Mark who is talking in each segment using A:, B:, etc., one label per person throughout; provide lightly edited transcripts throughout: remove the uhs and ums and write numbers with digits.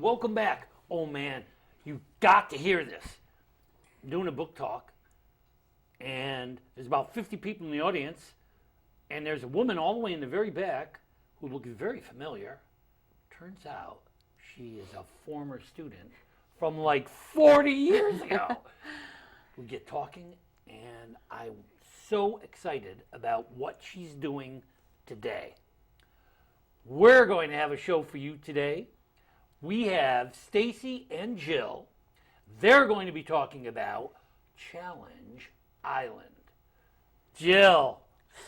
A: welcome back. Oh man, you've got to hear this. I'm doing a book talk, and there's about 50 people in the audience, and there's a woman all the way in the very back who looks very familiar. Turns out she is a former student from like 40 years ago. We get talking, and I'm so excited about what she's doing today. We're going to have a show for you today. We have Stacey and Jill. They're going to be talking about Challenge Island. Jill,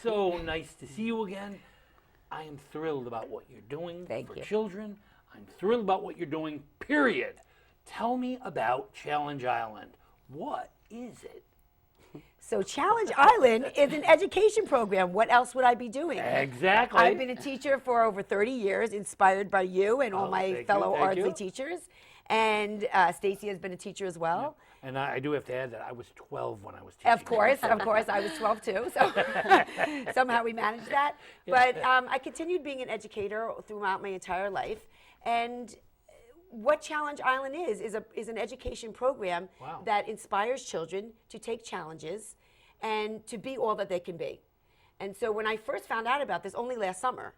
A: so nice to see you again. I am thrilled about what you're doing for children. I'm thrilled about what you're doing, period. Tell me about Challenge Island. What is it?
B: So Challenge Island is an education program. What else would I be doing?
A: Exactly.
B: I've been a teacher for over 30 years, inspired by you and all my fellow Ardsley teachers. And Stacey has been a teacher as well.
A: Yeah. And I do have to add that I was 12 when I was teaching.
B: Of course, I was 12 too. So somehow we managed that. Yeah. But I continued being an educator throughout my entire life. And what Challenge Island is an education program that inspires children to take challenges and to be all that they can be. And so when I first found out about this, only last summer,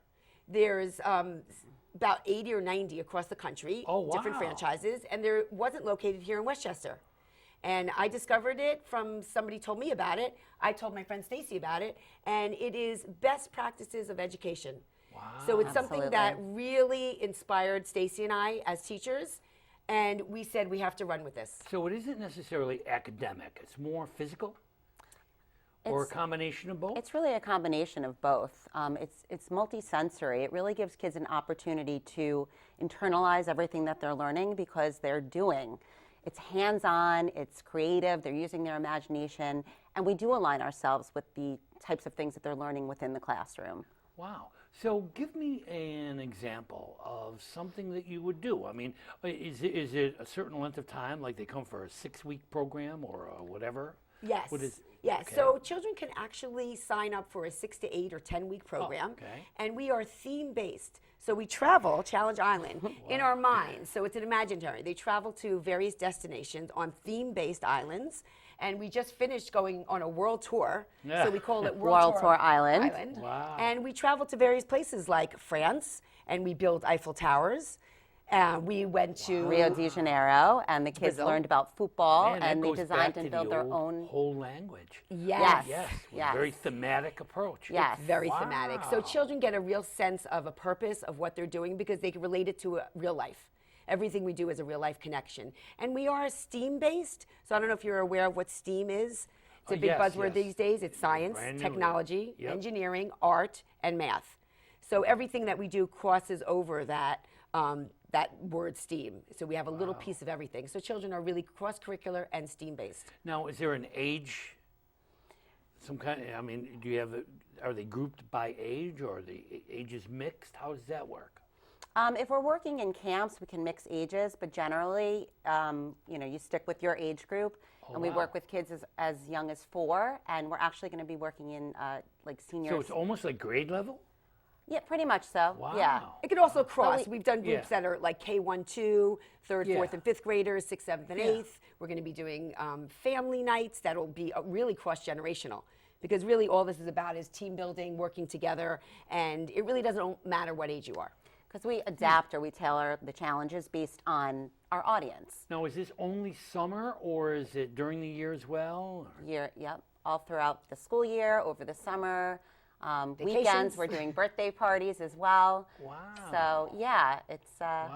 B: there's about 80 or 90 across the country, different franchises, and there wasn't located here in Westchester. And I discovered it from somebody told me about it. I told my friend Stacey about it, and it is best practices of education. Wow. So it's something that really inspired Stacey and I as teachers, and we said we have to run with this.
A: So it isn't necessarily academic, it's more physical? Or a combination of both?
C: It's really a combination of both. It's multi-sensory. It really gives kids an opportunity to internalize everything that they're learning because they're doing. It's hands-on, it's creative, they're using their imagination, and we do align ourselves with the types of things that they're learning within the classroom.
A: Wow. So give me an example of something that you would do. I mean, is it a certain length of time, like they come for a 6-week program or whatever?
B: Yes. Yes. Okay. So children can actually sign up for a 6 to 8 or 10-week program, and we are theme-based. So we travel Challenge Island in our minds. So it's an imaginary. They travel to various destinations on theme-based islands, and we just finished going on a world tour. Yeah. So we call it
C: World Tour Island.
A: Wow.
B: And we travel to various places like France, and we built Eiffel Towers. We went to
C: Rio de Janeiro, and the kids learned about football, and they designed and built their own
A: whole language.
B: Yes.
A: Yes. Very thematic approach.
B: Yes. It's very thematic. So children get a real sense of a purpose of what they're doing because they can relate it to real life. Everything we do is a real life connection. And we are STEAM-based, so I don't know if you're aware of what STEAM is. It's a big buzzword these days. It's science, technology, engineering, art, and math. So everything that we do crosses over that word STEAM. So we have a little piece of everything. So children are really cross-curricular and STEAM-based.
A: Now, is there an age, some kind, I mean, are they grouped by age or are the ages mixed? How does that work?
C: If we're working in camps, we can mix ages, but generally, you stick with your age group, and we work with kids as young as 4, and we're actually going to be working in like seniors.
A: So it's almost like grade level?
C: Yeah, pretty much so.
A: Wow.
C: Yeah.
B: It can also cross. We've done groups that are like K1, 2, 3rd, 4th, and 5th graders, 6th, 7th, and 8th. We're going to be doing family nights that'll be really cross-generational. Because really all this is about is team building, working together, and it really doesn't matter what age you are.
C: Because we adapt or we tailor the challenges based on our audience.
A: Now, is this only summer or is it during the year as well?
C: Yep, all throughout the school year, over the summer. Weekends, we're doing birthday parties as well.
A: Wow.
C: So, yeah, it's a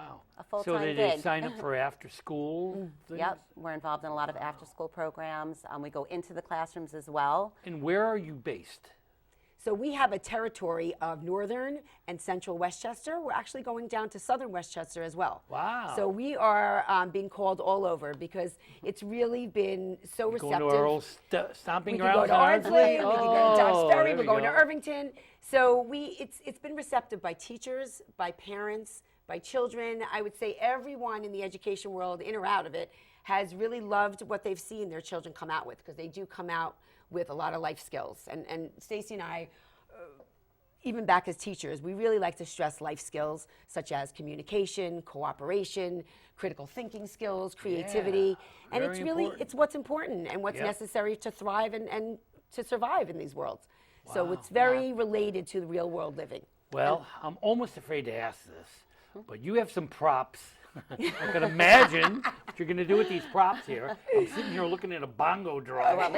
C: full-time gig.
A: So they sign up for after-school things?
C: Yep, we're involved in a lot of after-school programs. We go into the classrooms as well.
A: And where are you based?
B: So we have a territory of northern and central Westchester. We're actually going down to southern Westchester as well.
A: Wow.
B: So we are being called all over because it's really been so receptive.
A: Going to our old stomping grounds?
B: We can go to Ardsley, we can go to Dobbs Ferry, we're going to Irvington. So it's been receptive by teachers, by parents, by children. I would say everyone in the education world, in or out of it, has really loved what they've seen their children come out with because they do come out with a lot of life skills. And Stacey and I even back as teachers, we really like to stress life skills such as communication, cooperation, critical thinking skills, creativity. And
A: very
B: it's really,
A: important.
B: it's what's important and what's
A: Yep.
B: necessary to thrive and to survive in these worlds. So
A: Wow.
B: it's very related to the real world living.
A: Well, I'm almost afraid to ask this, but you have some props. I can imagine what you're going to do with these props here. I'm sitting here looking at a bongo drum.
C: Well,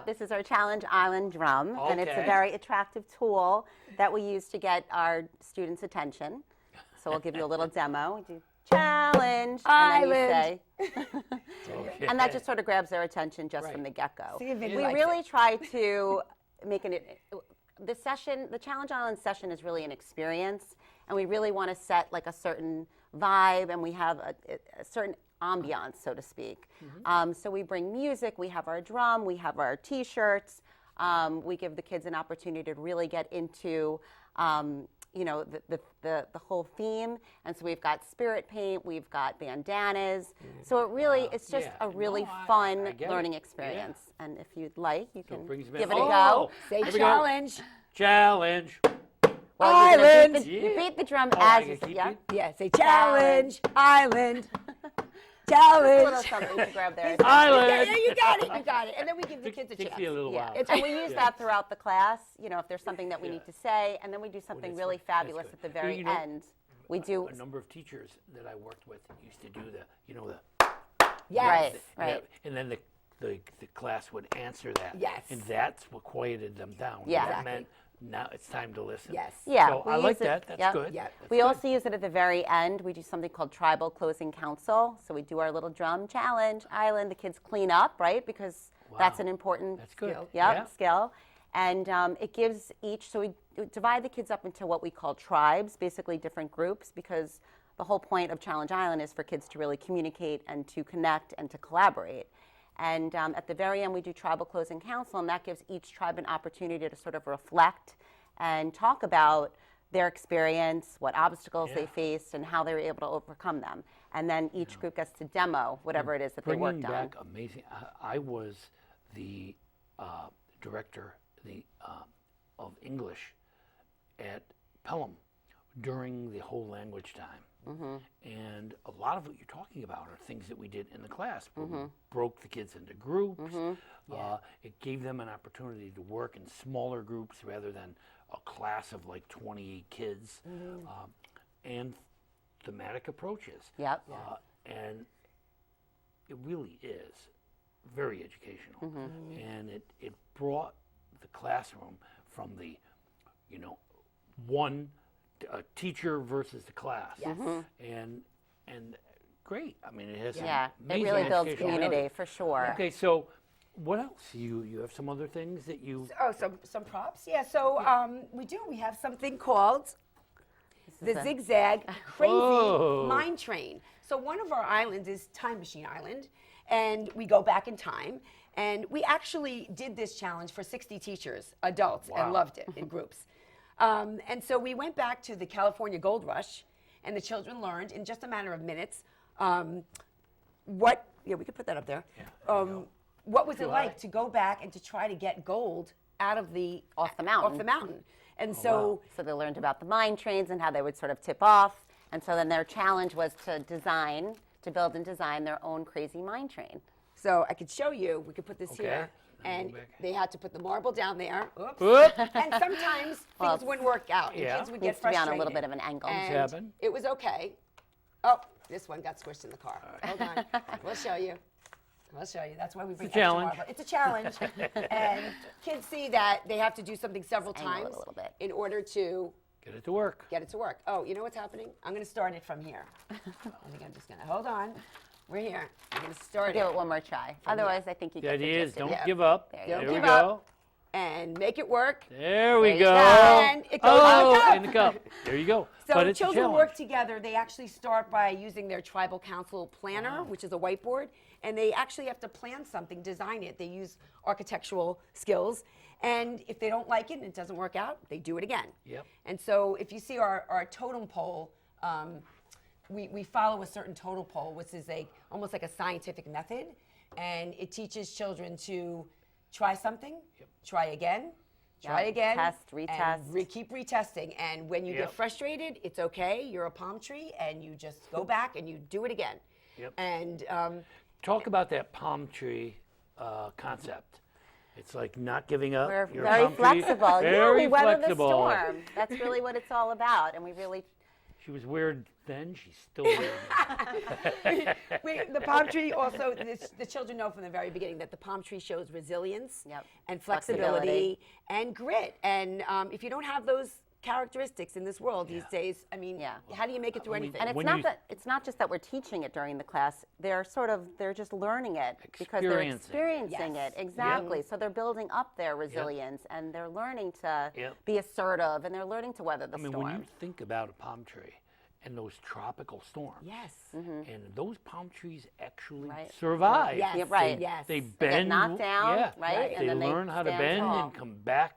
C: this is our Challenge Island drum, and it's a
A: Okay.
C: very attractive tool that we use to get our students' attention. So we'll give you a little demo. We do challenge,
B: Island.
C: and then you say,
A: Okay.
C: and that just sort of grabs their attention just
A: Right.
C: from the get-go.
B: See if Vinny
C: We
B: likes
C: really
B: it.
C: try to make the session, the Challenge Island session is really an experience, and we really want to set like a certain vibe, and we have a certain ambiance, so to speak. So we bring music, we have our drum, we have our T-shirts. We give the kids an opportunity to really get into, you know, the whole theme. And so we've got spirit paint, we've got bandanas. So it really, it's just
A: Yeah.
C: a really
A: No, I
C: fun
A: get it.
C: learning experience. And if you'd like, you
A: So it
C: can
A: brings me-
C: give it a
A: Oh!
C: go.
B: Say
A: Here we go.
B: challenge.
A: Challenge.
C: Well, you're gonna
B: Island.
C: beat you beat the drum
A: Oh, I
C: as
A: can
C: you
A: keep
C: yeah.
A: it?
B: Yeah, say challenge. Island.
C: A little
B: Challenge.
C: something to grab there.
B: Yeah,
A: Island.
B: yeah, you got it. You got it. And then we give the kids a
A: Takes
B: chance.
A: me a little
C: Yeah,
A: while.
C: and we use that throughout the class. You know, if there's something that we need to say, and then we do something
A: that's
C: really
A: good. That's
C: fabulous
A: good.
C: at the
A: You
C: very
A: know,
C: end. We do
A: A number of teachers that I worked with used to do the,
B: Yes.
C: right.
A: and then the class would answer that.
B: Yes.
A: And that's what quieted them down.
C: Yeah.
A: That
B: Exactly.
A: meant now it's time to listen.
B: Yes.
C: Yeah,
A: So
C: we
A: I like
C: use it-
A: that. That's
C: yep.
A: good.
B: Yep.
A: That's
C: We
A: good.
C: also use it at the very end. We do something called tribal closing council. So we do our little drum challenge, island. The kids clean up, right? Because that's
A: Wow.
C: an important
A: That's good.
B: Skill.
C: Yep,
A: Yeah.
C: skill. And it gives each, so we divide the kids up into what we call tribes, basically different groups, because the whole point of Challenge Island is for kids to really communicate and to connect and to collaborate. And at the very end, we do tribal closing council, and that gives each tribe an opportunity to sort of reflect and talk about their experience, what obstacles they
A: Yeah.
C: faced, and how they were able to overcome them. And then each group gets to demo whatever it is that they
A: Bringing
C: worked on.
A: back amazing. I was the director of English at Pelham during the whole language time. And a lot of what you're talking about are things that we did in the class. Where we broke the kids into groups. It gave them an opportunity to work in smaller groups rather than a class of like 20 kids. And thematic approaches.
C: Yep.
A: And it really is very educational. And it brought the classroom from the, one teacher versus the class.
B: Yes.
A: And great. I mean, it has some
C: Yeah, it
A: amazing
C: really builds
A: educational
C: community
A: value.
C: for sure.
A: Okay, so what else? You have some other things that you...
B: Oh, some props? Yeah, so we do. We have something called the
C: is a-
B: Zigzag Crazy
A: Whoa.
B: Mine Train. So one of our islands is Time Machine Island, and we go back in time. And we actually did this challenge for 60 teachers, adults,
A: Wow.
B: and loved it in groups. And so we went back to the California Gold Rush, and the children learned in just a matter of minutes we could put that up there. What was it
A: Too
B: like
A: high.
B: to go back and to try to get gold out of
C: Off the mountain.
B: Off the mountain. And
A: wow.
B: so
C: So they learned about the mine trains and how they would sort of tip off. And so then their challenge was to build and design their own crazy mine train.
B: So I could show you. We could put this
A: Okay.
B: here.
A: Let me
B: And
A: go back.
B: they had to put the marble down there. Oops.
A: Whoop.
B: And sometimes
C: Well,
B: things wouldn't work out. And
A: yeah.
B: kids would get
C: Needs to be on
B: frustrated.
C: a little bit of an angle.
B: And
A: happen.
B: it was okay. Oh, this one got squished in the car. Hold on. We'll show you. We'll show you. That's why we bring
A: a challenge.
B: extra marble. It's a challenge. And kids see that they have to do something several
C: Angle it
B: times
C: a little bit.
B: in order to
A: Get it to work.
B: get it to work. Oh, you know what's happening? I'm going to start it from here. I think I'm just going to, hold on. We're here. I'm going to start
C: Give it one more try. Otherwise, I think you
A: The
C: get the
A: idea is
C: gist of
A: don't
C: it.
A: give up.
C: There you
B: Don't
A: There we
B: give
A: go.
B: up. And make it work.
A: There we
C: There you
A: go.
C: go.
B: And it goes in the cup.
A: in the cup. There you go.
B: So
A: But it's a
B: children
A: challenge.
B: work together. They actually start by using their tribal council planner, which is a whiteboard, and they actually have to plan something, design it. They use architectural skills, and if they don't like it and it doesn't work out, they do it again.
A: Yep.
B: And so if you see our totem pole, we follow a certain totem pole, which is almost like a scientific method, and it teaches children to try something, try again, try again,
C: Test, retest.
B: and keep retesting. And when you
A: Yep.
B: get frustrated, it's okay. You're a palm tree, and you just go back and you do it again.
A: Yep.
B: And
A: Talk about that palm tree concept. It's like not giving up.
C: We're
A: You're a
C: very
A: palm tree,
C: flexible. Yeah,
A: very
C: we weather the
A: flexible.
C: storm. That's really what it's all about. And we really,
A: She was weird then. She's still weird.
B: the palm tree also, the children know from the very beginning that the palm tree shows resilience
C: Yep.
B: and flexibility and grit. And if you don't have those characteristics in this world these days, I mean,
C: Yeah.
B: how do you make it through anything?
C: and it's
A: When
C: not
A: you-
C: that it's not just that we're teaching it during the class. They're just learning it because they're experiencing
B: Yes.
C: it. Exactly. So they're building up their resilience and they're learning to
A: Yep.
C: be assertive and they're learning to weather the
A: I mean,
C: storm.
A: when you think about a palm tree and those tropical storms,
B: Yes.
A: and those palm trees actually
C: Right.
A: survive.
B: Yes.
C: Yeah, right.
B: Yes.
A: They
C: get
A: bend.
C: knocked down,
A: yeah.
C: right?
A: They
C: And then they
A: learn how to
C: stand
A: bend
C: tall.
A: and come back,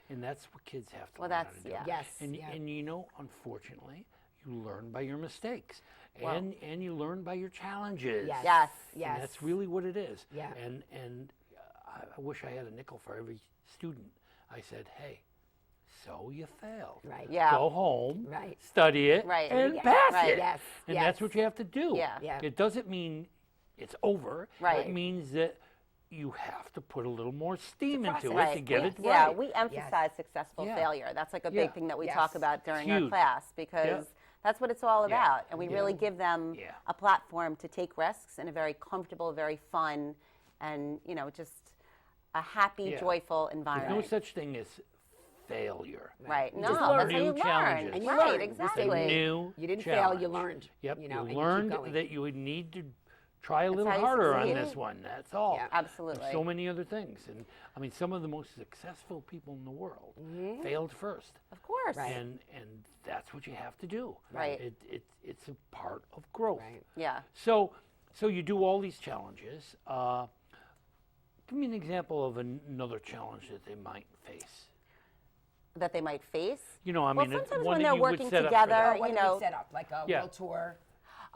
A: and that's what kids have to
C: Well,
A: learn how
C: that's-
A: to do.
C: yeah.
B: Yes.
A: And
B: yeah.
A: and you know, unfortunately, you learn by your mistakes,
C: Well-
A: and you learn by your challenges.
B: Yes.
C: Yes.
B: Yes.
A: And that's really what it is.
B: Yeah.
A: And I wish I had a nickel for every student. I said, hey, so you failed.
B: Right.
C: Yeah.
A: Go home.
B: Right.
A: Study it.
C: Right.
A: And
B: Yeah.
A: pass
C: Right.
A: it.
B: Yes.
A: And
B: yes.
A: that's what you have to do.
C: Yeah.
B: Yeah.
A: It doesn't mean it's over.
C: Right.
A: It means that you have to put a little more steam into it
B: process.
A: to get
C: we,
A: it
C: yeah,
A: right.
C: we emphasize successful
A: Yeah.
C: failure. That's like a
A: Yeah.
C: big thing that we
B: Yes.
C: talk about during our
A: Huge.
C: class because that's what it's all
A: Yeah.
C: about. And we
A: Yeah.
C: really give them
A: Yeah.
C: a platform to take risks in a very comfortable, very fun, and just a happy,
A: Yeah.
C: joyful
A: There's
C: environment.
A: no such thing as failure.
C: Right.
B: You
C: No,
B: just
C: that's
B: learn.
C: how
A: New
C: you learn.
A: challenges.
B: And you
C: right,
B: learn. It's a
A: It's a
C: exactly.
A: new
B: You didn't
A: challenge.
B: fail, you learned.
A: Yep.
B: You know, and you keep
A: learned
B: going.
A: that you would need to try a little
C: how you
A: harder on
C: succeed.
A: this one. That's all.
B: Yeah.
C: Absolutely.
A: There's so many other things. And I mean, some of the most successful people in the world failed first.
C: Of course.
B: Right.
A: And that's what you have to do.
C: Right.
A: It's a part of growth.
B: Right.
C: Yeah.
A: So you do all these challenges. Give me an example of another challenge that they might face.
C: That they might face.
A: You know, I
C: Well,
A: mean, it's
C: sometimes
A: one
C: when
A: that
C: they're
A: you would
C: working
A: set up for
C: together,
A: them.
B: What
C: you
B: do we
C: know.
B: set up? Like a
A: Yeah.
B: world tour?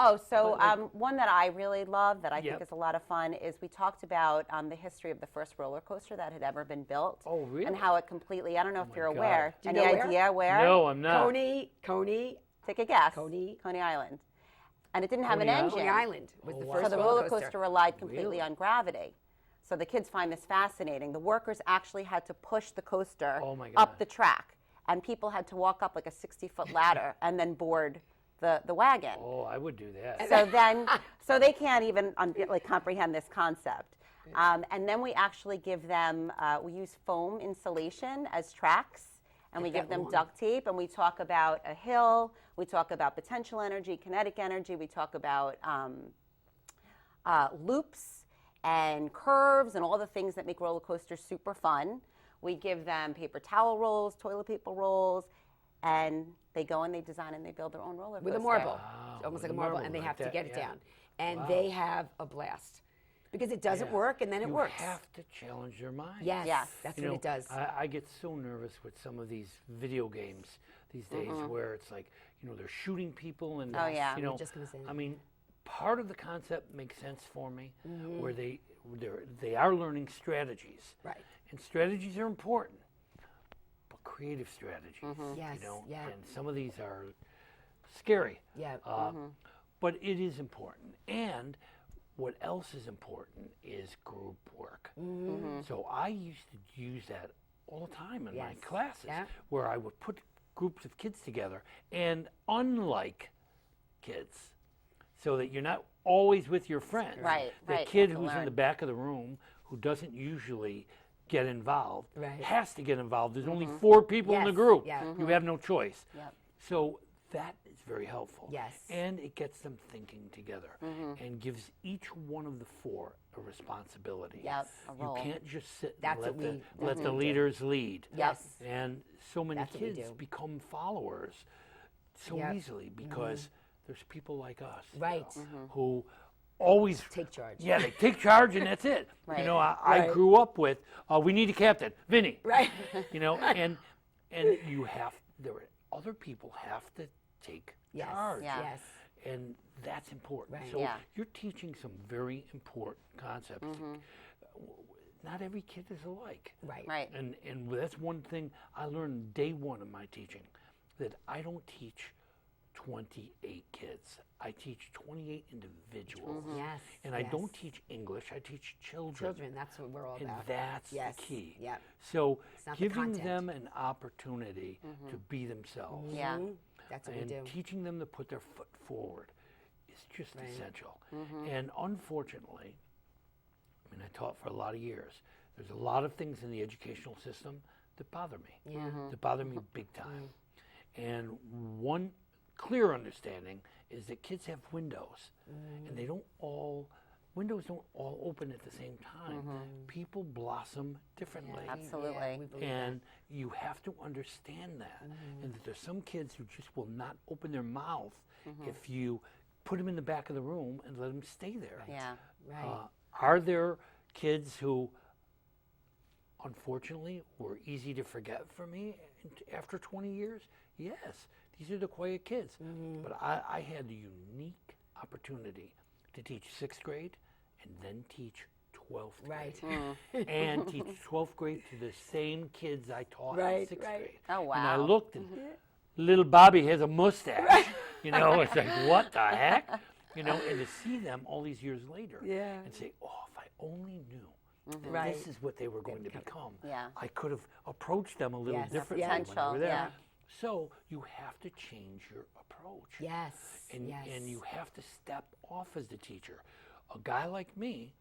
C: Oh, so
A: But, like-
C: one that I really love that I
A: Yep.
C: think is a lot of fun is we talked about the history of the first roller coaster that had ever been built.
A: Oh, really?
C: And how it completely, I don't know if
A: my
C: you're
A: God.
C: aware.
B: Do you
C: Any
B: know where?
C: idea where?
A: No, I'm not.
B: Coney
C: Take a guess.
B: Coney.
C: Coney Island. And it didn't have
A: Coney
C: an
A: Island?
C: engine.
B: Coney Island was the
A: Oh,
B: first
C: So the
B: roller
C: roller coaster relied completely
A: Really?
C: on gravity. So the kids find this fascinating. The workers actually had to push the coaster
A: Oh, my
C: up
A: God.
C: the track. And people had to walk up like a 60-foot ladder and then board the wagon.
A: Oh, I would do that.
C: So they can't even comprehend this concept. And then we actually give them, we use foam insulation as tracks, and we
B: Get
C: give
B: that
C: them
B: long.
C: duct tape, and we talk about a hill, we talk about potential energy, kinetic energy, we talk about loops and curves and all the things that make roller coasters super fun. We give them paper towel rolls, toilet paper rolls, and they go and they design and they build their own roller coaster.
B: with a marble.
A: Wow,
B: It's almost
A: with
B: like a
A: a
B: marble,
A: marble
B: and they
A: like
B: have to
A: that,
B: get it
A: yeah.
B: down. And
A: Wow.
B: they have a blast. Because it doesn't
A: Yeah.
B: work, and then it
A: you
B: works.
A: have to challenge their mind.
B: Yes,
C: Yes.
B: that's
A: You
B: what
A: know,
B: it does.
A: I get so nervous with some of these video games these days where it's like, they're shooting people and,
C: Oh, yeah.
A: you know,
B: Just gonna say that.
A: I mean, part of the concept makes sense for me where they are learning strategies.
B: Right.
A: And strategies are important, but creative strategies,
B: Yes, yeah.
A: and some of these are scary.
B: Yeah.
A: But it is important. And what else is important is group work. So I used to use that all the time in my
B: Yes.
A: classes
B: Yeah.
A: where I would put groups of kids together. And unlike kids, so that you're not always with your friends.
C: Right,
A: The
C: right,
A: kid
C: you have to
A: who's in
C: learn.
A: the back of the room who doesn't usually get involved
B: Right.
A: has to get involved. There's only 4 people in the
B: Yes,
A: group.
B: yeah.
A: You have no choice.
C: Yep.
A: So that is very helpful.
B: Yes.
A: And it gets them thinking together and gives each one of the 4 a responsibility.
C: Yep, a
A: You
C: role.
A: can't just sit and
B: That's
A: let
B: what
A: the,
B: we-
A: let
B: that's
A: the
B: what we do.
A: leaders lead.
B: Yes.
A: And so many
B: That's what we
A: kids
B: do.
A: become followers so
B: Yep.
A: easily because there's people like us
B: Right.
A: who always
B: Take charge.
A: yeah, they take charge and that's it.
C: Right.
A: You know, I
B: Right.
A: grew up with, we need a captain, Vinny.
B: Right.
A: You know, and you have, other people have to take
B: Yes.
A: charge.
C: Yeah.
B: Yes.
A: And that's important.
B: Right.
A: So
C: Yeah.
A: you're teaching some very important concepts. not every kid is alike.
B: Right.
C: Right.
A: And that's one thing I learned day one of my teaching, that I don't teach 28 kids. I teach 28 individuals.
B: Yes.
A: And I
B: yes.
A: don't teach English, I teach children.
B: Children, that's what we're all
A: And
B: about.
A: that's
B: Yes.
A: the key.
B: Yep.
A: So
B: not the
A: giving
B: content.
A: them an opportunity to be themselves
C: Yeah.
B: That's what we
A: and
B: do.
A: teaching them to put their foot forward is just
B: Right.
A: essential. And unfortunately, I mean, I taught for a lot of years. There's a lot of things in the educational system that bother me.
B: Yeah.
A: That bother me big time. And one clear understanding is that kids have windows, and windows don't all open at the same time. People blossom differently.
C: Absolutely.
B: Yeah, we believe
A: And you have to understand that. And that there's some kids who just will not open their mouth if you put them in the back of the room and let them stay there.
C: Yeah.
B: that. Right.
A: Are there kids who, unfortunately, were easy to forget for me after 20 years? Yes. These are the quiet kids. But I had the unique opportunity to teach 6th grade and then teach 12th grade.
B: Right.
A: And teach 12th grade to the same kids I taught
B: Right,
A: in 6th
B: right.
A: grade.
C: Oh,
A: And I
C: wow.
A: looked and little Bobby has a mustache. You know, it's like, what the heck? You know, and to see them all these years later
B: Yeah.
A: and say, oh, if I only knew that
B: Right.
A: this is what they were going to become,
C: Yeah.
A: I could have approached them a little
B: Yes.
A: differently
B: Yeah.
A: when they
C: Potential,
A: were there.
C: yeah.
A: So you have to change your approach.
B: Yes.
A: And,
B: yes.
A: and you have to step off as the teacher. A guy like me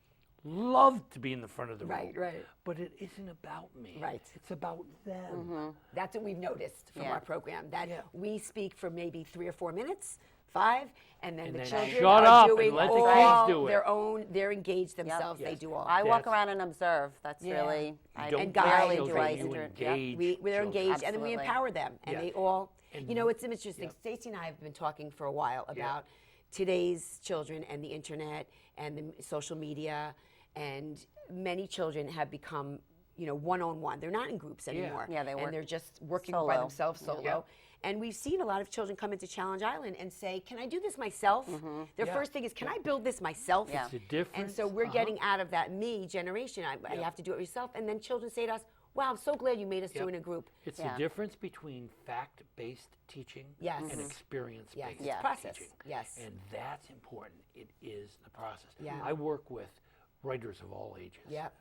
A: loved to be in the front of the
B: Right,
A: room.
B: right.
A: But it isn't about me.
B: Right.
A: It's about them.
B: That's what we've noticed from
C: Yeah.
B: our program, that
A: Yeah.
B: we speak for maybe 3 or 4 minutes, 5, and then
A: And
B: the
A: then
B: children
A: shut
B: are
A: up and
B: doing
A: let the kids
B: all
A: do it.
B: their own, they're engaged themselves, they
A: Yes.
B: do all.
C: I walk
A: That's-
C: around and observe. That's
B: Yeah.
C: really, I
A: Don't
B: And
A: teach
B: guide
C: rarely do
A: children,
C: I
A: you
C: inter-
A: engage
B: They're
A: children.
B: engaged, and then we
C: Absolutely.
B: empower them, and
A: Yeah.
B: they all,
A: And
B: you know, it's interesting.
A: Yep.
B: Stacey and I have been talking for a while about today's children and the internet and the social media, and many children have become, you know, one-on-one. They're not in groups anymore.
C: Yeah, they work
B: and they're just working by
C: solo.
B: themselves solo.
A: Yep.
B: And we've seen a lot of children come into Challenge Island and say, "Can I do this myself?" Their
A: Yeah.
B: first thing is, "Can I build this myself?"
C: Yeah.
A: It's a difference.
B: And so we're getting out of that me generation. I have to do it yourself. And then children say to us, "Wow, I'm so glad you made us do it in a group."
A: It's
C: Yeah.
A: the difference between fact-based teaching
B: Yes.
A: and
B: Mhm.
A: experience-based
B: Yes, it's
C: Yeah.
B: process.
A: teaching.
B: Yes.
A: And that's important. It is the process.
B: Yeah.
A: I work with writers of all ages.
B: Yep.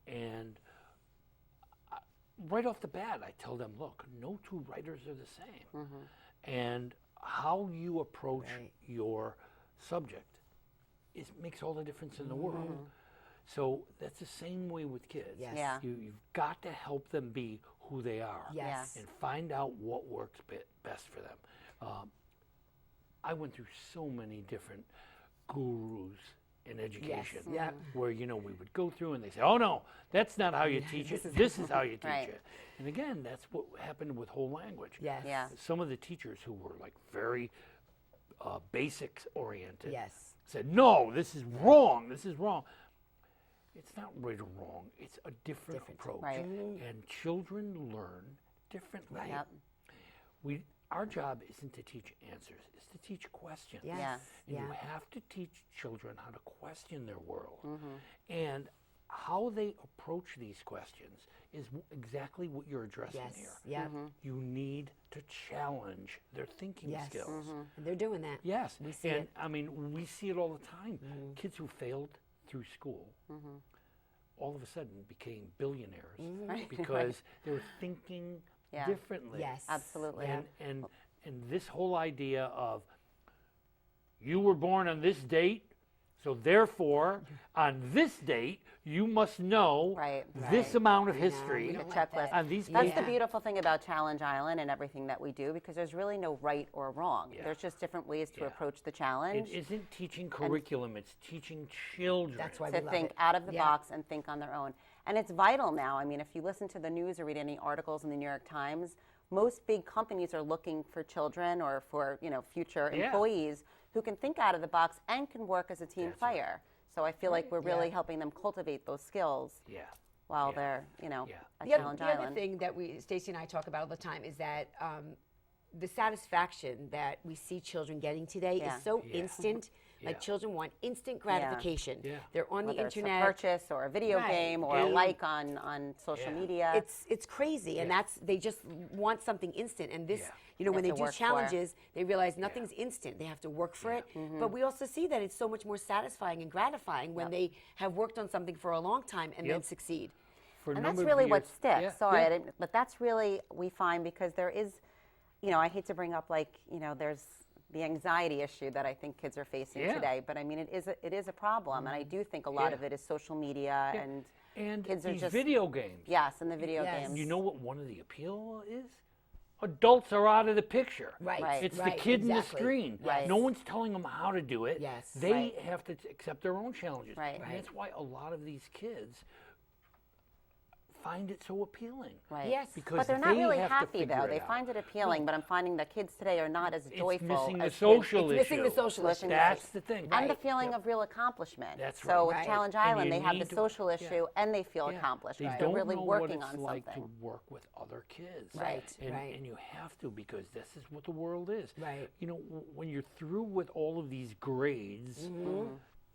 A: And right off the bat, I tell them, look, no two writers are the same. And how you approach
B: Right.
A: your subject makes all the difference in the world. So that's the same way with kids.
B: Yes.
C: Yeah.
A: You've got to help them be who they are
B: Yes.
A: and find out what works best for them. I went through so many different gurus in education
B: Yeah.
A: where, you know, we would go through and they say, oh, no, that's not how you teach it. This is how you teach
C: Right.
A: it. And again, that's what happened with whole language.
B: Yes.
C: Yeah.
A: Some of the teachers who were like very basics oriented
B: Yes.
A: said, no, this is wrong. This is wrong. It's not right or wrong. It's a different approach.
C: Right.
A: And children learn differently.
C: Yep.
A: Our job isn't to teach answers, it's to teach questions.
B: Yes.
C: Yeah.
A: And you have to teach children how to question their world. And how they approach these questions is exactly what you're addressing
B: Yes.
A: here.
B: Yeah.
A: You need to challenge their thinking
B: Yes.
A: skills.
B: And they're doing that.
A: Yes.
B: We see
A: and
B: it.
A: I mean, we see it all the time. Kids who failed through school all of a sudden became billionaires because they were thinking
C: Yeah.
A: differently.
B: Yes.
C: Absolutely.
A: And this whole idea of you were born on this date, so therefore on this date you must know
C: Right.
A: this
B: Right.
A: amount of
B: I know.
A: history
B: We
C: The
B: don't want
C: checklist.
B: that.
A: on these
C: That's
A: people.
C: the beautiful thing about Challenge Island and everything that we do, because there's really no right or wrong.
A: Yeah.
C: There's just different ways to
A: Yeah.
C: approach the
A: It
C: challenge.
A: isn't teaching curriculum, it's teaching children.
B: That's why
C: To
B: we love
C: think
B: it.
C: out of the
B: Yeah.
C: box and think on their own. And it's vital now. I mean, if you listen to the news or read any articles in the New York Times, most big companies are looking for children or for, you know, future
A: Yeah.
C: employees who can think out of the box and can work as a team
A: That's right.
C: player. So I feel like we're really
B: Yeah.
C: helping them cultivate those skills
A: Yeah.
C: while
A: Yeah.
C: they're, you know,
A: Yeah.
C: at
B: The other,
C: Challenge
B: the other
C: Island.
B: thing that Stacey and I talk about all the time is that the satisfaction that we see children getting today
C: Yeah.
B: is so
A: Yeah.
B: instant. Like
A: Yeah.
B: children want instant gratification.
A: Yeah.
B: They're on the
C: Whether it's a
B: internet.
C: purchase or a video
B: Right.
C: game or a
A: And-
C: like on social
A: Yeah.
C: media.
B: It's crazy, and
A: Yeah.
B: they just want something instant. And this,
A: Yeah.
B: when
C: They
B: they
C: have to
B: do
C: work for it.
B: challenges, they realize nothing's instant. They have to work for it. But we also see that it's so much more satisfying and gratifying when they have worked on something for a long time and then
A: Yep.
B: succeed.
A: For a
C: And
A: number
C: that's
A: of
C: really what
A: years-
C: sticks.
A: Yeah,
C: Sorry,
A: yeah.
C: I didn't, but that's really, we find, because there is, I hate to bring up there's the anxiety issue that I think kids are facing
A: Yeah.
C: today, but I mean, it is a problem, and I do think a lot
A: Yeah.
C: of it is social media
A: Yeah.
C: and kids are
A: these
C: just
A: video games.
C: yes, and the video
B: Yes.
C: games.
A: You know what one of the appeal is? Adults are out of the picture.
B: Right.
C: Right.
A: It's
B: right,
A: the kid in the
B: exactly.
A: screen.
C: Right.
A: No one's telling them how to do it.
B: Yes.
A: They
C: Right.
A: have to accept their own challenges.
C: Right.
A: And
C: Right.
A: that's why a lot of these kids find it so appealing.
C: Right.
B: Yes.
A: Because
C: But they're not
A: they
C: really
A: have to
C: happy
A: figure
C: though.
A: it
C: They
A: out.
C: find it appealing, but I'm finding that kids today are not as
A: It's
C: joyful
A: missing the
C: as
A: social
B: It's missing the
A: issue.
B: social issue.
C: Missing
A: That's the thing.
C: and
B: Right.
C: the feeling of real accomplishment.
A: That's
C: So with
B: right.
C: Challenge
A: And
C: Island,
A: you
C: they have the
A: need to-
C: social
A: yeah.
C: issue and they feel
A: Yeah.
C: accomplished.
A: They
C: They're
A: don't
C: really
A: know
C: working
A: what it's
C: on
A: like
C: something.
A: to work with other kids.
B: Right,
A: And,
B: right.
A: and you have to, because this is what the world is.
B: Right.
A: When you're through with all of these grades,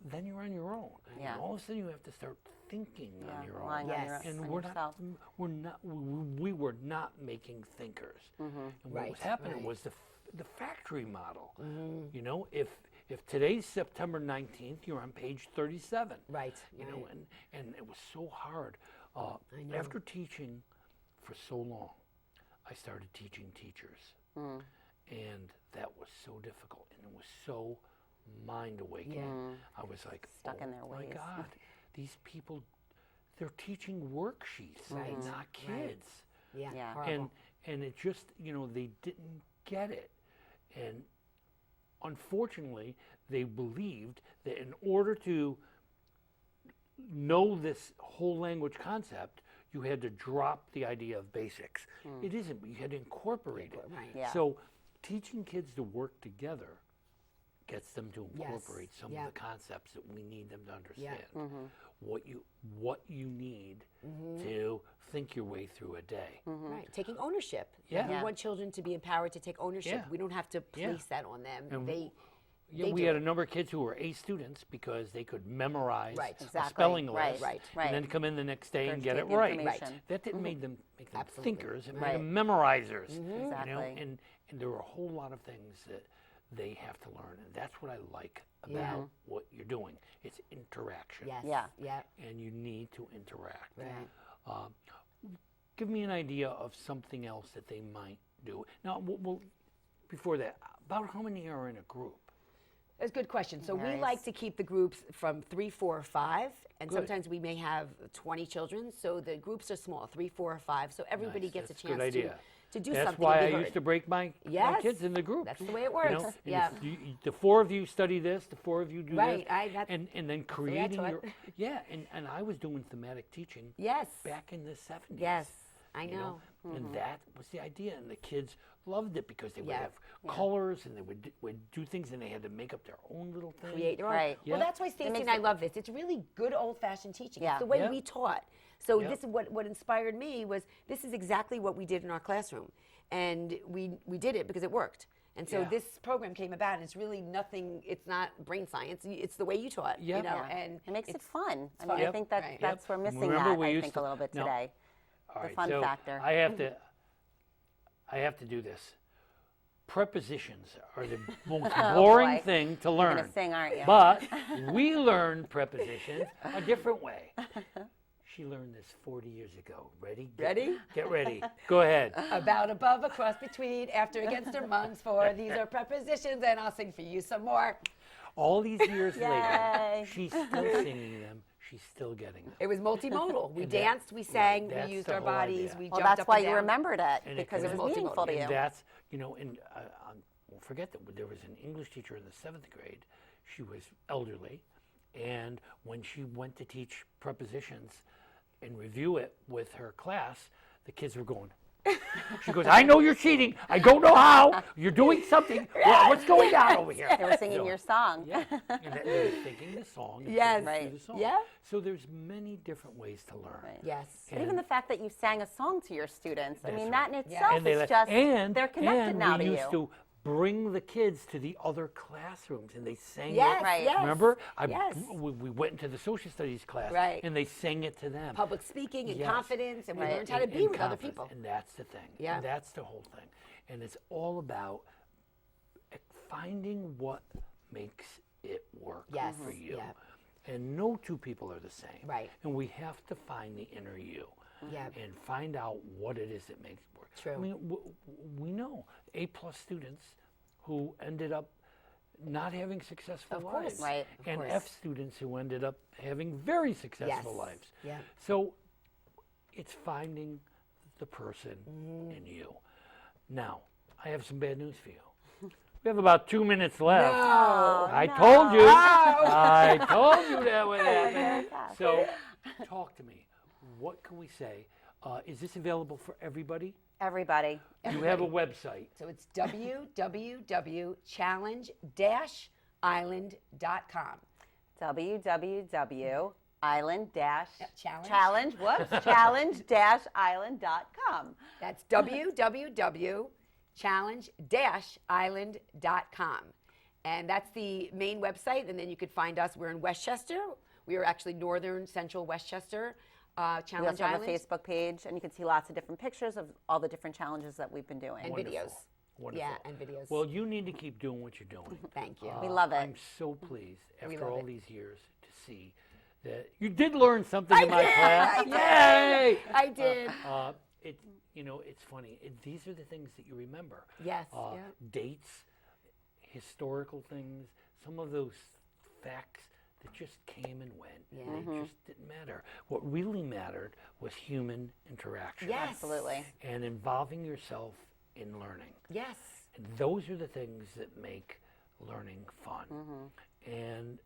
A: then you're on your own.
C: Yeah.
A: And all of a sudden you have to start thinking
C: Yeah,
A: on your
C: relying
A: own.
C: on
B: Yes.
A: And
C: on
A: we're
C: yourself.
A: we were not making thinkers. And what
B: Right,
A: was happening
B: right.
A: was the factory model. If today's September 19th, you're on page 37.
B: Right,
A: You know,
B: right.
A: and it was so hard.
B: know.
A: After teaching for so long, I started teaching teachers. And that was so difficult, and it was so mind awakening. I was like,
C: Stuck in their
A: my
C: ways."
A: God, these people, they're teaching worksheets,
B: Right,
A: not
B: right.
A: kids.
B: Yeah.
C: Yeah.
B: Horrible.
A: And it just, they didn't get it. And unfortunately, they believed that in order to know this whole language concept, you had to drop the idea of basics. It isn't, but you had to incorporate it.
B: Right.
C: Yeah.
A: So teaching kids to work together gets them to
B: Yes,
A: incorporate some
B: yeah.
A: of the concepts that we need them to
B: Yeah.
A: understand. What you need to think your way through a day.
B: Right. Taking ownership.
A: Yeah.
B: We
A: Yeah.
B: want children to be empowered to take ownership.
A: Yeah.
B: We don't have to
A: Yeah.
B: place that on them.
A: And
B: They
A: Yeah, we
B: do
A: had
B: it.
A: a number of kids who were A students because they could memorize
B: Right.
A: a
C: Exactly.
A: spelling
C: Right,
A: list
B: right,
C: right.
A: and then come in the next day and get it
C: Regurgitate the
A: right.
C: information.
A: That didn't make them
B: Absolutely.
A: thinkers, it made
C: Right.
A: them memorizers.
C: Exactly.
A: And there were a whole lot of things that they have to learn, and that's what I like about what you're doing. It's interaction.
B: Yes.
C: Yeah.
B: Yeah.
A: And you need to interact.
B: Right.
A: Give me an idea of something else that they might do. Now, before that, about how many are in a group?
B: That's a good question. So we
C: Nice.
B: like to keep the groups from 3, 4, or 5, and
A: Good.
B: sometimes we may have 20 children. So the groups are small, 3, 4, or 5. So everybody
A: Nice,
B: gets
A: that's
B: a
A: a good
B: chance
A: idea.
B: to do
A: That's
B: something.
A: why
B: and
A: I
B: be
A: used
B: heard.
A: to break my
B: Yes,
A: kids into groups.
B: that's the way it
A: You know,
B: works.
A: and
B: Yeah.
A: the 4 of you study this, the 4 of you do
B: Right,
A: this, and then creating
B: taught.
A: your and I was doing thematic teaching
B: Yes.
A: back in the 70s.
B: Yes. I
A: you
B: know.
A: And that was the idea, and the kids loved it because they would
B: Yeah.
A: have colors and they would do things, and they had to make up their own little thing.
B: Create your own.
C: Right.
B: Well,
A: Yeah.
B: that's why Stacey
C: makes
B: and I
C: it-
B: love this. It's really good old-fashioned teaching.
C: Yeah.
B: It's the way
A: Yeah.
B: we taught. So
A: Yeah.
B: this is what inspired me was this is exactly what we did in our classroom, and we did it because it worked. And so
A: Yeah.
B: this program came about, and it's really nothing. It's not brain science. It's the way you taught.
A: Yeah.
B: You know,
C: Yeah.
B: and
C: It makes it
B: it's
C: fun. I
B: fun.
C: mean, I
A: Yep.
C: think that
B: Right.
C: that's we're missing
A: Remember
C: that.
A: we
C: I
A: used
C: think
A: to-
C: a little bit
A: now,
C: today.
A: All
C: The
A: right,
C: fun
A: so
C: factor.
A: I have to do this. Prepositions are the most boring
C: boy.
A: thing to
C: You're
A: learn.
C: gonna sing, aren't you?
A: But we learn prepositions a different way. She learned this 40 years ago. Ready?
B: Ready?
A: Get ready. Go ahead.
B: about, above, across, between, after, against, or amongst, for. These are prepositions, and I'll sing for you some more.
A: All these years later,
C: Yay.
A: she's still singing them. She's still getting them.
B: It was multimodal. We
A: And that-
B: danced, we sang,
A: that's
B: we used
A: the
B: our
A: whole
B: bodies,
A: idea.
B: we
C: Well,
B: jumped
C: that's
B: up
C: why
B: and
C: you
B: down.
C: remembered it
A: And
C: because it was
B: multimodal.
C: meaningful to you.
A: And that's, and don't forget that there was an English teacher in the 7th grade. She was elderly. And when she went to teach prepositions and review it with her class, the kids were going, She goes, I know you're cheating. I don't know how. You're doing something. What's going on over here?
C: They were singing your song.
A: Yeah, and they were singing the song. And
B: Yes.
A: singing through
C: Right.
A: the song.
B: Yeah.
A: So there's many different ways to learn.
C: Right.
B: Yes.
C: And even the fact that you sang a song to your students, I
A: That's
C: mean,
A: right.
C: that in
B: Yeah.
C: itself is just, they're connected
A: and
C: now
A: we
C: to
A: used
C: you.
A: to bring the kids to the other classrooms, and they sang
B: Yes.
A: it.
C: Right.
B: Yes.
A: Remember?
B: Yes.
A: We went into the social studies class,
B: Right.
A: and they sang it to them.
B: Public speaking and
A: Yes.
B: confidence, and we
C: Right.
B: learned how to
A: And-
B: be
A: and
B: with other
A: confidence,
B: people.
A: And that's the thing.
B: Yeah.
A: And that's the whole thing. And it's all about finding what makes it work
B: Yes.
A: for you.
B: Yeah.
A: And no two people are the same.
B: Right.
A: And we have to find the inner you.
B: Yeah.
A: And find out what it is that makes it work.
B: True.
A: I mean, we know A+ students who ended up not having successful
B: Of course.
A: lives.
C: Right.
B: Of
A: And
B: course.
A: F students who ended up having very successful
B: Yes.
A: lives.
B: Yeah.
A: So it's finding the person
B: Mm-hmm.
A: in you. Now, I have some bad news for you. We have about 2 minutes left.
B: No.
A: I told you.
B: Oh.
A: I told you that would happen.
C: fast.
A: So, talk to me. What can we say? Is this available for everybody?
C: Everybody.
A: You have a website.
B: So it's www.challenge-island.com.
C: www.island
B: Challenge.
C: challenge-island.com.
B: That's www.challenge-island.com. And that's the main website. And then you could find us. We're in Westchester. We are actually northern central Westchester,
C: We
B: Challenge
C: also have
B: Island.
C: a Facebook page, and you can see lots of different pictures of all the different challenges that we've been doing.
B: And
A: Wonderful.
B: videos.
A: Wonderful.
B: Yeah, and videos.
A: Well, you need to keep doing what you're doing.
B: Thank you.
C: We love it.
A: I'm so pleased
B: We
A: after
B: love
A: all
B: it.
A: these years to see that you did learn something in my
B: did,
A: class.
B: I did.
A: Yay!
B: I did.
A: It's funny. These are the things that you remember.
B: Yes, yeah.
A: Dates, historical things, some of those facts that just came and went.
B: Yeah.
A: And they just didn't matter. What really mattered was human interaction.
B: Yes.
C: Absolutely.
A: And involving yourself in learning.
B: Yes.
A: And those are the things that make learning fun. And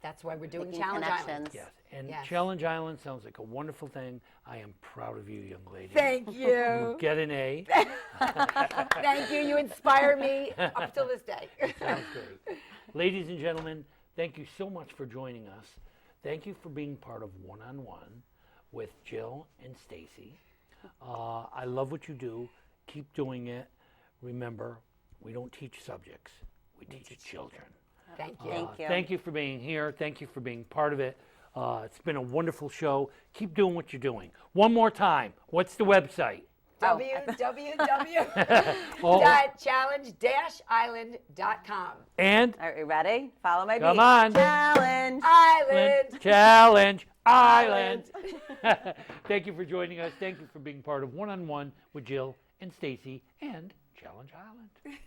B: That's why we're doing
C: Making
B: Challenge Island.
C: connections.
A: yes, and
B: Yes.
A: Challenge Island sounds like a wonderful thing. I am proud of you, young lady.
B: Thank
A: You
B: you.
A: get an A.
B: Thank you. You inspire me up till this day.
A: Sounds great. Ladies and gentlemen, thank you so much for joining us. Thank you for being part of One on One with Jill and Stacey. I love what you do. Keep doing it. Remember, we don't teach subjects, we teach children.
B: Thank you.
C: Thank you.
A: Thank you for being here. Thank you for being part of it. It's been a wonderful show. Keep doing what you're doing. One more time. What's the website?
B: www.challenge-island.com.
A: And
C: Are you ready? Follow my beat.
A: come on.
C: Challenge.
B: Island.
A: Challenge Island. Thank you for joining us. Thank you for being part of One on One with Jill and Stacey and Challenge Island.